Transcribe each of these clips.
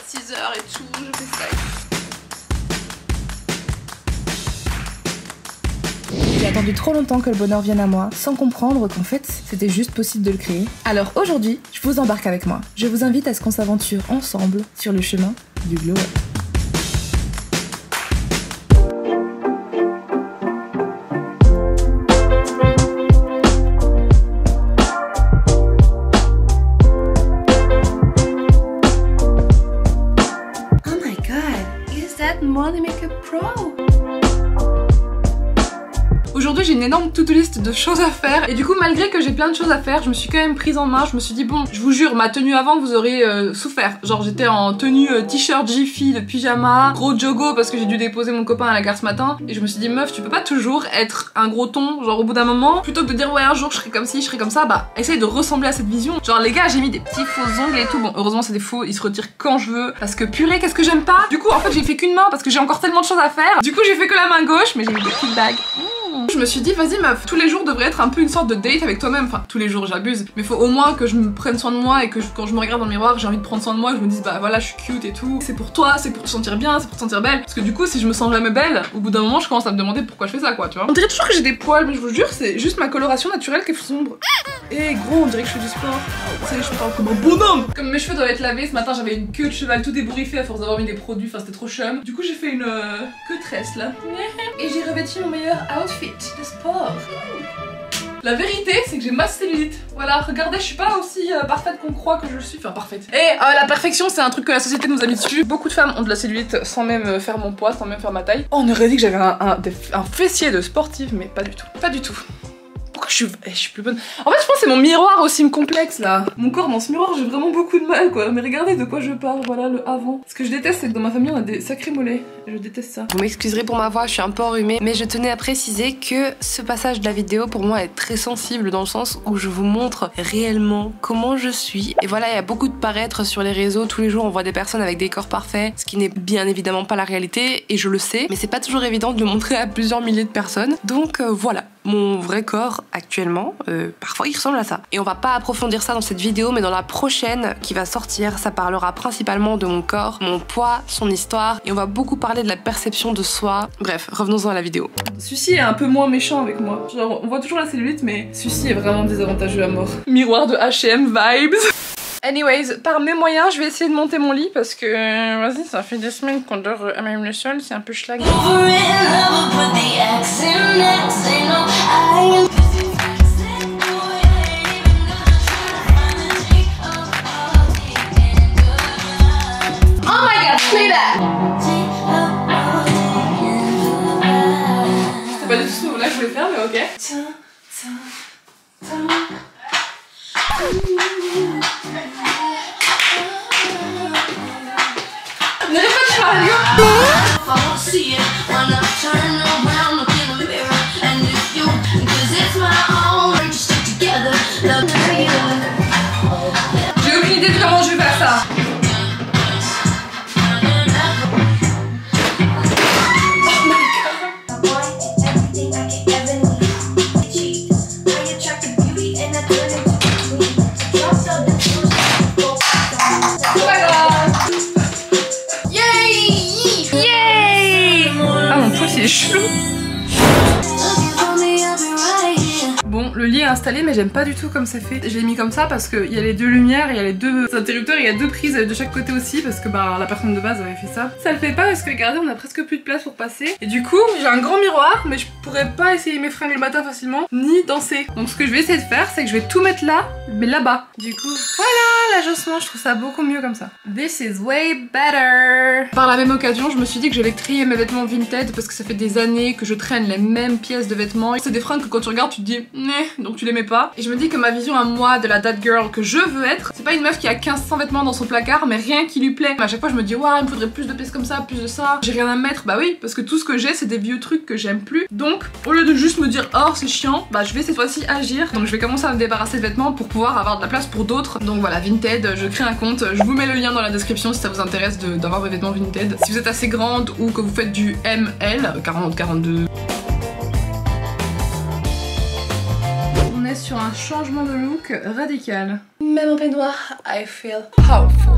6 h et tout, je fais ça. J'ai attendu trop longtemps que le bonheur vienne à moi, sans comprendre qu'en fait, c'était juste possible de le créer. Alors aujourd'hui, je vous embarque avec moi. Je vous invite à ce qu'on s'aventure ensemble sur le chemin du glow up. Oh my god, is that Molly Makeup Pro? Aujourd'hui j'ai une énorme to-do list de choses à faire et du coup malgré que j'ai plein de choses à faire je me suis quand même prise en main. Je me suis dit bon, je vous jure, ma tenue avant vous aurez souffert. Genre j'étais en tenue t-shirt Jiffy de pyjama, gros jogo parce que j'ai dû déposer mon copain à la gare ce matin et je me suis dit meuf tu peux pas toujours être un gros ton. Genre au bout d'un moment, plutôt que de dire ouais un jour je serai comme ci, je serai comme ça, bah essaye de ressembler à cette vision. Genre les gars j'ai mis des petits faux ongles et tout. Bon heureusement c'est des faux, ils se retirent quand je veux parce que purée qu'est-ce que j'aime pas. Du coup en fait j'ai fait qu'une main parce que j'ai encore tellement de choses à faire. Du coup j'ai fait que la main gauche mais j'ai mis des petites bagues. Je me suis dit vas-y meuf, tous les jours devraient être un peu une sorte de date avec toi-même. Enfin tous les jours j'abuse, mais faut au moins que je me prenne soin de moi et que quand je me regarde dans le miroir j'ai envie de prendre soin de moi, je me dise bah voilà je suis cute et tout. C'est pour toi, c'est pour te sentir bien, c'est pour te sentir belle. Parce que du coup si je me sens jamais belle, au bout d'un moment je commence à me demander pourquoi je fais ça quoi tu vois. On dirait toujours que j'ai des poils mais je vous jure c'est juste ma coloration naturelle qui est sombre. Et gros on dirait que je fais du sport. Tu sais je parle comme un bonhomme. Comme mes cheveux doivent être lavés, ce matin j'avais une queue de cheval tout ébouriffée à force d'avoir mis des produits, enfin c'était trop chum. Du coup j'ai fait une queue tresse là. Et j'ai revêtu mon meilleur outfit de sport. La vérité, c'est que j'ai ma cellulite. Voilà, regardez, je suis pas aussi parfaite qu'on croit que je le suis. Enfin, parfaite. Et la perfection, c'est un truc que la société nous a mis dessus. Beaucoup de femmes ont de la cellulite sans même faire mon poids, sans même faire ma taille. Oh, on aurait dit que j'avais un fessier de sportive, mais pas du tout. Pas du tout. Pourquoi je suis plus bonne? En fait je pense que c'est mon miroir aussi me complexe là. Mon corps dans ce miroir j'ai vraiment beaucoup de mal quoi. Mais regardez de quoi je parle, voilà le avant. Ce que je déteste c'est que dans ma famille on a des sacrés mollets. Je déteste ça. Vous m'excuserez pour ma voix, je suis un peu enrhumée, mais je tenais à préciser que ce passage de la vidéo pour moi est très sensible dans le sens où je vous montre réellement comment je suis. Et voilà, il y a beaucoup de paraître sur les réseaux, tous les jours on voit des personnes avec des corps parfaits, ce qui n'est bien évidemment pas la réalité et je le sais, mais c'est pas toujours évident de le montrer à plusieurs milliers de personnes. Donc voilà, mon vrai corps actuellement, parfois il ressemble à ça. Et on va pas approfondir ça dans cette vidéo, mais dans la prochaine qui va sortir, ça parlera principalement de mon corps, mon poids, son histoire, et on va beaucoup parler de la perception de soi. Bref, revenons-en à la vidéo. Celui-ci est un peu moins méchant avec moi. Genre, on voit toujours la cellulite, mais celui-ci est vraiment désavantageux à mort. Miroir de H&M vibes. Anyways, par mes moyens, je vais essayer de monter mon lit parce que, vas-y, ça fait des semaines qu'on dort à même le sol, c'est un peu schlag. Play that. C'est pas du tout ce mot là que je voulais faire mais ok. N'arrête pas de faire j'ai aucune idée de comment je vais faire ça. Chelou. Bon, le lit est installé mais j'aime pas du tout comme c'est fait. Je l'ai mis comme ça parce qu'il y a les deux lumières, il y a les deux interrupteurs, il y a deux prises de chaque côté aussi parce que bah la personne de base avait fait ça. Ça le fait pas parce que regardez on a presque plus de place pour passer. Et du coup j'ai un grand miroir mais je pourrais pas essayer mes fringues le matin facilement ni danser. Donc ce que je vais essayer de faire c'est que je vais tout mettre là mais là-bas. Du coup voilà l'agencement, je trouve ça beaucoup mieux comme ça. This is way better. Par la même occasion je me suis dit que j'allais trier mes vêtements Vinted parce que ça fait des années que je traîne les mêmes pièces de vêtements. C'est des fringues que quand tu regardes tu te dis donc tu les mets pas. Et je me dis que ma vision à moi de la dad girl que je veux être, c'est pas une meuf qui a 1500 vêtements dans son placard mais rien qui lui plaît. Mais à chaque fois je me dis waouh il me faudrait plus de pièces comme ça, plus de ça, j'ai rien à mettre. Bah oui parce que tout ce que j'ai c'est des vieux trucs que j'aime plus. Donc au lieu de juste me dire oh c'est chiant, bah je vais cette fois-ci agir. Donc je vais commencer à me débarrasser de vêtements pour pouvoir avoir de la place pour d'autres. Donc voilà Vinted, je crée un compte, je vous mets le lien dans la description si ça vous intéresse d'avoir des vêtements Vinted. Si vous êtes assez grande ou que vous faites du ML, 40, 42. Sur un changement de look radical. Même en peignoir, I feel powerful.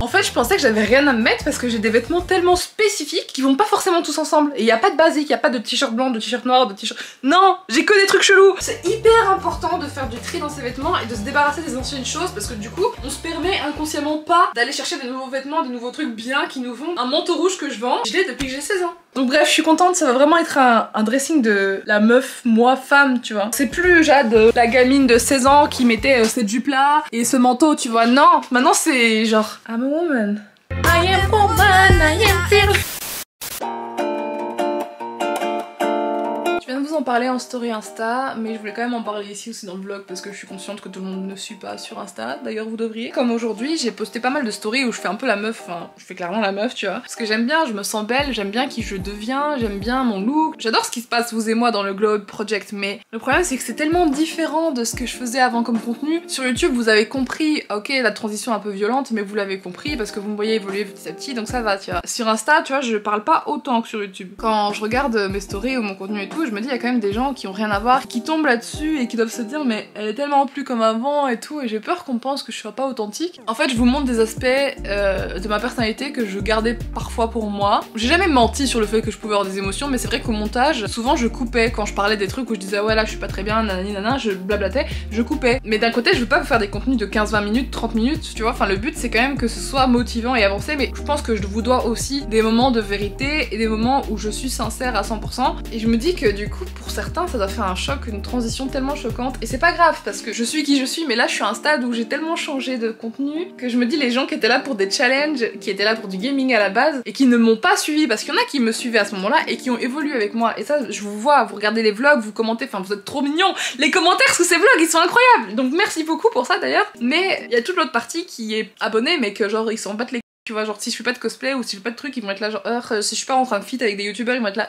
En fait, je pensais que j'avais rien à me mettre parce que j'ai des vêtements tellement spécifiques qui vont pas forcément tous ensemble. Et y a pas de basique, y a pas de t-shirt blanc, de t-shirt noir, de t-shirt... Non, j'ai que des trucs chelous. C'est hyper important de faire du tri dans ses vêtements et de se débarrasser des anciennes choses parce que du coup, on se permet inconsciemment pas d'aller chercher des nouveaux vêtements, des nouveaux trucs bien qui nous vont. Un manteau rouge que je vends, je l'ai depuis que j'ai 16 ans. Donc bref, je suis contente, ça va vraiment être un dressing de la meuf, moi, femme, tu vois. C'est plus Jade, la gamine de 16 ans qui mettait cette jupe-là et ce manteau, tu vois. Non, maintenant c'est genre I'm a woman. I am woman, I am feel. Je viens de vous en parler en story Insta, mais je voulais quand même en parler ici aussi dans le vlog parce que je suis consciente que tout le monde ne suit pas sur Insta. D'ailleurs, vous devriez. Comme aujourd'hui, j'ai posté pas mal de stories où je fais un peu la meuf, enfin, je fais clairement la meuf, tu vois. Parce que j'aime bien, je me sens belle, j'aime bien qui je deviens, j'aime bien mon look. J'adore ce qui se passe, vous et moi, dans le Glow Project, mais le problème, c'est que c'est tellement différent de ce que je faisais avant comme contenu. Sur YouTube, vous avez compris, ok, la transition est un peu violente, mais vous l'avez compris parce que vous me voyez évoluer petit à petit, donc ça va, tu vois. Sur Insta, tu vois, je parle pas autant que sur YouTube. Quand je regarde mes stories ou mon contenu et tout, je me dis, il y a quand même des gens qui ont rien à voir, qui tombent là-dessus et qui doivent se dire mais elle est tellement plus comme avant et tout, et j'ai peur qu'on pense que je sois pas authentique. En fait, je vous montre des aspects de ma personnalité que je gardais parfois pour moi. J'ai jamais menti sur le fait que je pouvais avoir des émotions, mais c'est vrai qu'au montage, souvent je coupais quand je parlais des trucs où je disais ouais là je suis pas très bien, nanani nana, je blablatais, je coupais. Mais d'un côté, je veux pas vous faire des contenus de 15-20 minutes, 30 minutes, tu vois, enfin le but c'est quand même que ce soit motivant et avancé, mais je pense que je vous dois aussi des moments de vérité et des moments où je suis sincère à 100%. Et je me dis que du coup, pour certains, ça doit faire un choc, une transition tellement choquante. Et c'est pas grave parce que je suis qui je suis, mais là je suis à un stade où j'ai tellement changé de contenu que je me dis les gens qui étaient là pour des challenges, qui étaient là pour du gaming à la base et qui ne m'ont pas suivi, parce qu'il y en a qui me suivaient à ce moment-là et qui ont évolué avec moi. Et ça, je vous vois, vous regardez les vlogs, vous commentez, enfin vous êtes trop mignons. Les commentaires sous ces vlogs, ils sont incroyables. Donc merci beaucoup pour ça d'ailleurs. Mais il y a toute l'autre partie qui est abonnée, mais que genre ils s'en battent les... Tu vois, genre si je fais pas de cosplay ou si je fais pas de trucs, ils vont être là genre si je suis pas en train de feat avec des youtubeurs, ils vont être là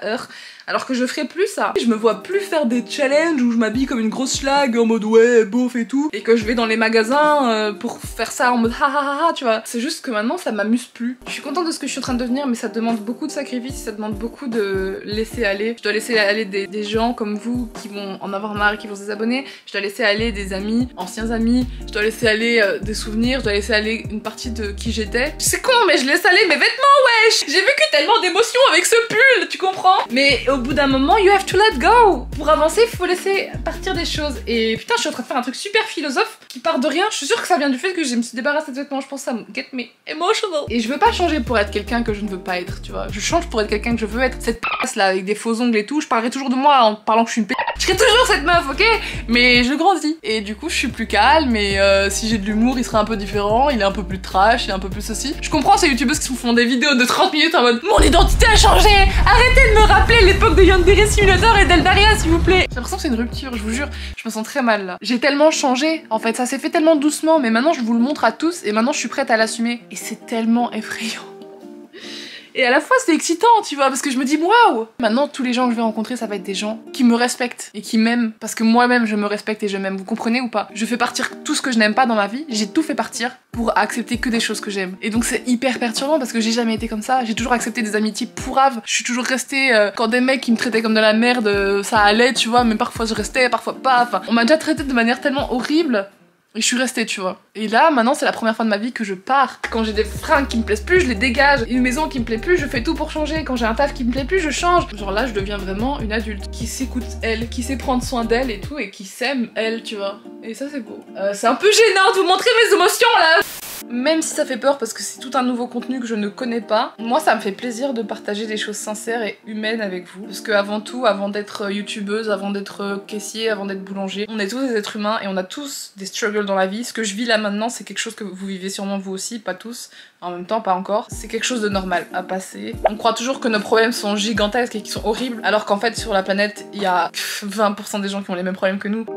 alors que je ferai plus ça. Je me vois plus faire des challenges où je m'habille comme une grosse schlag en mode ouais, beauf et tout, et que je vais dans les magasins pour faire ça en mode ha ha ha ha, tu vois. C'est juste que maintenant ça m'amuse plus. Je suis contente de ce que je suis en train de devenir, mais ça demande beaucoup de sacrifices, ça demande beaucoup de laisser aller. Je dois laisser aller des gens comme vous qui vont en avoir marre et qui vont se désabonner. Je dois laisser aller des amis, anciens amis. Je dois laisser aller des souvenirs, je dois laisser aller une partie de qui j'étais. C'est con, mais je laisse aller mes vêtements, wesh. J'ai vécu tellement d'émotions avec ce pull, tu comprends? Mais au bout d'un moment, you have to let go. Pour avancer, il faut laisser partir des choses. Et putain, je suis en train de faire un truc super philosophe qui part de rien. Je suis sûre que ça vient du fait que je me suis débarrassée de vêtements. Je pense que ça me get me emotional. Et je veux pas changer pour être quelqu'un que je ne veux pas être, tu vois. Je change pour être quelqu'un que je veux être. Cette passe là avec des faux ongles et tout, je parlerai toujours de moi en parlant que je suis une p***. Je serai toujours cette meuf, ok? Mais je grandis. Et du coup, je suis plus calme. Et si j'ai de l'humour, il serait un peu différent. Il est un peu plus trash, il est un peu plus ceci. Je comprends ces youtubeuses qui font des vidéos de 30 minutes en mode mon identité a changé. Arrêtez de me rappeler l'époque de Yandere Simulator et d'Eldaria, s'il vous plaît. J'ai l'impression que c'est une rupture, je vous jure. Je me sens très mal là. J'ai tellement changé. En fait, ça s'est fait tellement doucement. Mais maintenant, je vous le montre à tous. Et maintenant, je suis prête à l'assumer. Et c'est tellement effrayant. Et à la fois c'est excitant, tu vois, parce que je me dis waouh. Maintenant tous les gens que je vais rencontrer, ça va être des gens qui me respectent et qui m'aiment, parce que moi-même je me respecte et je m'aime, vous comprenez ou pas? Je fais partir tout ce que je n'aime pas dans ma vie, j'ai tout fait partir pour accepter que des choses que j'aime. Et donc c'est hyper perturbant parce que j'ai jamais été comme ça, j'ai toujours accepté des amitiés pourraves, je suis toujours restée, quand des mecs qui me traitaient comme de la merde, ça allait, tu vois, mais parfois je restais, parfois pas, enfin on m'a déjà traité de manière tellement horrible. Et je suis restée, tu vois. Et là, maintenant, c'est la première fois de ma vie que je pars. Quand j'ai des fringues qui me plaisent plus, je les dégage. Une maison qui me plaît plus, je fais tout pour changer. Quand j'ai un taf qui me plaît plus, je change. Genre là, je deviens vraiment une adulte qui s'écoute elle, qui sait prendre soin d'elle et tout, et qui s'aime elle, tu vois. Et ça, c'est beau. C'est un peu gênant de vous montrer mes émotions, là. Même si ça fait peur parce que c'est tout un nouveau contenu que je ne connais pas, moi ça me fait plaisir de partager des choses sincères et humaines avec vous. Parce que avant tout, avant d'être youtubeuse, avant d'être caissier, avant d'être boulanger, on est tous des êtres humains et on a tous des struggles dans la vie. Ce que je vis là maintenant, c'est quelque chose que vous vivez sûrement vous aussi, pas tous, en même temps pas encore. C'est quelque chose de normal à passer. On croit toujours que nos problèmes sont gigantesques et qu'ils sont horribles, alors qu'en fait sur la planète, il y a 20% des gens qui ont les mêmes problèmes que nous.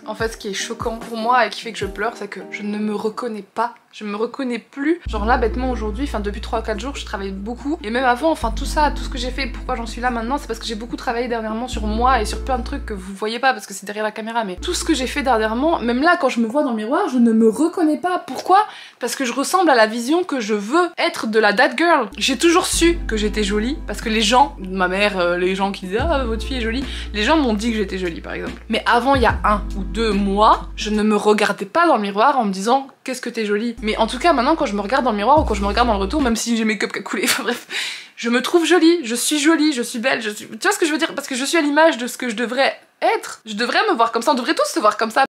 En fait, ce qui est choquant pour moi et qui fait que je pleure, c'est que je ne me reconnais pas. Je me reconnais plus. Genre là, bêtement, aujourd'hui, enfin depuis 3 ou 4 jours, je travaille beaucoup. Et même avant, enfin tout ça, tout ce que j'ai fait, pourquoi j'en suis là maintenant, c'est parce que j'ai beaucoup travaillé dernièrement sur moi et sur plein de trucs que vous voyez pas parce que c'est derrière la caméra. Mais tout ce que j'ai fait dernièrement, même là, quand je me vois dans le miroir, je ne me reconnais pas. Pourquoi? Parce que je ressemble à la vision que je veux être de la that girl. J'ai toujours su que j'étais jolie parce que les gens, ma mère, les gens qui disaient ah votre fille est jolie, les gens m'ont dit que j'étais jolie par exemple. Mais avant, il y a 1 ou 2 2 mois, je ne me regardais pas dans le miroir en me disant qu'est-ce que t'es jolie. Mais en tout cas maintenant quand je me regarde dans le miroir ou quand je me regarde dans le retour, même si j'ai mes make-up qui a coulé, enfin bref, je me trouve jolie, je suis belle, tu vois ce que je veux dire? Parce que je suis à l'image de ce que je devrais être. Je devrais me voir comme ça, on devrait tous se voir comme ça.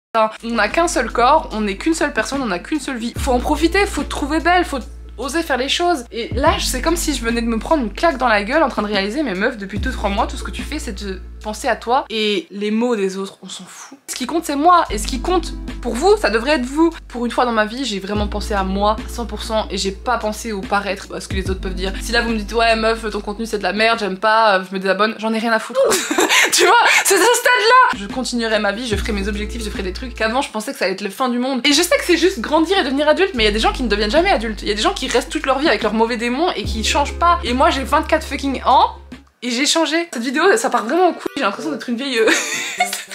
On n'a qu'un seul corps, on n'est qu'une seule personne, on n'a qu'une seule vie. Faut en profiter, faut te trouver belle, faut oser faire les choses. Et là, c'est comme si je venais de me prendre une claque dans la gueule en train de réaliser, mais meuf, depuis 2-3 mois, tout ce que tu fais, c'est de penser à toi et les mots des autres, on s'en fout. Ce qui compte, c'est moi, et ce qui compte pour vous, ça devrait être vous. Pour une fois dans ma vie, j'ai vraiment pensé à moi à 100% et j'ai pas pensé au paraître, à ce que les autres peuvent dire. Si là vous me dites ouais meuf, ton contenu c'est de la merde, j'aime pas, je me désabonne, j'en ai rien à foutre. Tu vois, c'est ce stade-là. Je continuerai ma vie, je ferai mes objectifs, je ferai des trucs qu'avant je pensais que ça allait être le fin du monde. Et je sais que c'est juste grandir et devenir adulte, mais il y a des gens qui ne deviennent jamais adultes. Il y a des gens qui restent toute leur vie avec leurs mauvais démons et qui changent pas. Et moi j'ai 24 fucking ans. Et j'ai changé. Cette vidéo, ça part vraiment au cou. J'ai l'impression d'être une vieille...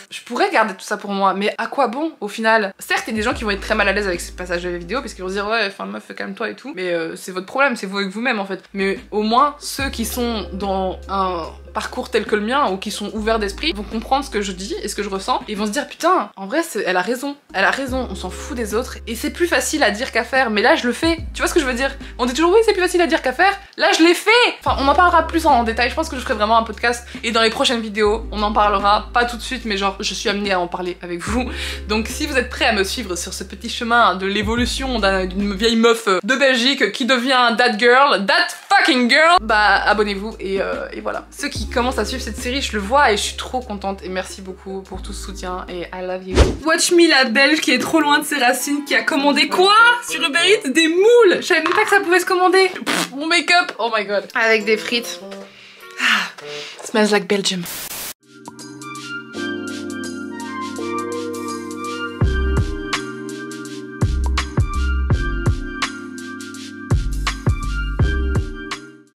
Je pourrais garder tout ça pour moi, mais à quoi bon au final? Certes, il y a des gens qui vont être très mal à l'aise avec ce passage de la vidéo parce qu'ils vont se dire ouais, enfin meuf, calme-toi et tout. Mais c'est votre problème, c'est vous avec vous-même en fait. Mais au moins, ceux qui sont dans un parcours tel que le mien ou qui sont ouverts d'esprit vont comprendre ce que je dis et ce que je ressens et vont se dire putain, en vrai, elle a raison, on s'en fout des autres et c'est plus facile à dire qu'à faire. Mais là, je le fais. Tu vois ce que je veux dire? On dit toujours oui, c'est plus facile à dire qu'à faire. Là, je l'ai fait. Enfin, on en parlera plus en détail. Je pense que je ferai vraiment un podcast et dans les prochaines vidéos, on en parlera. Pas tout de suite, mais genre, je suis amenée à en parler avec vous. Donc, si vous êtes prêts à me suivre sur ce petit chemin de l'évolution d'une vieille meuf de Belgique qui devient that girl, that fucking girl, bah abonnez-vous et voilà. Ceux qui commencent à suivre cette série, je le vois et je suis trop contente et merci beaucoup pour tout ce soutien et I love you. Watch me, la belge qui est trop loin de ses racines, qui a commandé quoi sur Uber Eats? Des moules. Je savais même pas que ça pouvait se commander. Mon make-up, oh my god. Avec des frites. Ah, smells like Belgium.